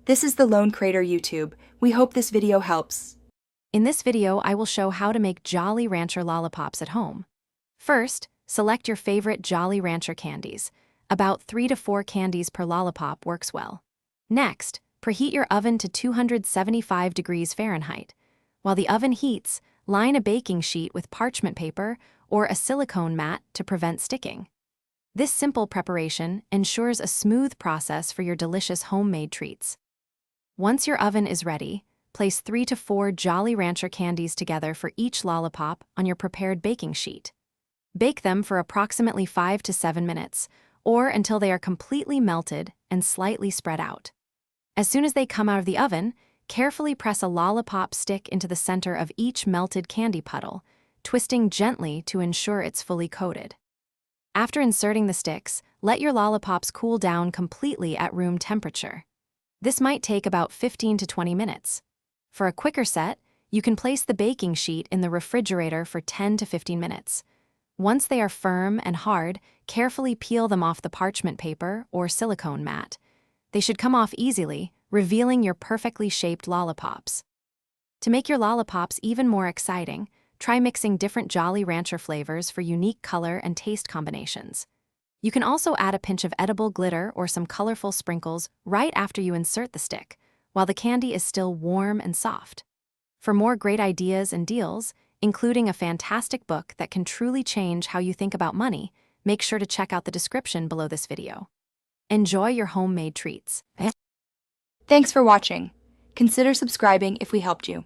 This is the Lone Crater YouTube. We hope this video helps. In this video, I will show how to make Jolly Rancher lollipops at home. First, select your favorite Jolly Rancher candies. About 3 to 4 candies per lollipop works well. Next, preheat your oven to 275 degrees Fahrenheit. While the oven heats, line a baking sheet with parchment paper or a silicone mat to prevent sticking. This simple preparation ensures a smooth process for your delicious homemade treats. Once your oven is ready, place 3 to 4 Jolly Rancher candies together for each lollipop on your prepared baking sheet. Bake them for approximately 5 to 7 minutes, or until they are completely melted and slightly spread out. As soon as they come out of the oven, carefully press a lollipop stick into the center of each melted candy puddle, twisting gently to ensure it's fully coated. After inserting the sticks, let your lollipops cool down completely at room temperature. This might take about 15 to 20 minutes. For a quicker set, you can place the baking sheet in the refrigerator for 10 to 15 minutes. Once they are firm and hard, carefully peel them off the parchment paper or silicone mat. They should come off easily, revealing your perfectly shaped lollipops. To make your lollipops even more exciting, try mixing different Jolly Rancher flavors for unique color and taste combinations. You can also add a pinch of edible glitter or some colorful sprinkles right after you insert the stick, while the candy is still warm and soft. For more great ideas and deals, including a fantastic book that can truly change how you think about money, make sure to check out the description below this video. Enjoy your homemade treats. Thanks for watching. Consider subscribing if we helped you.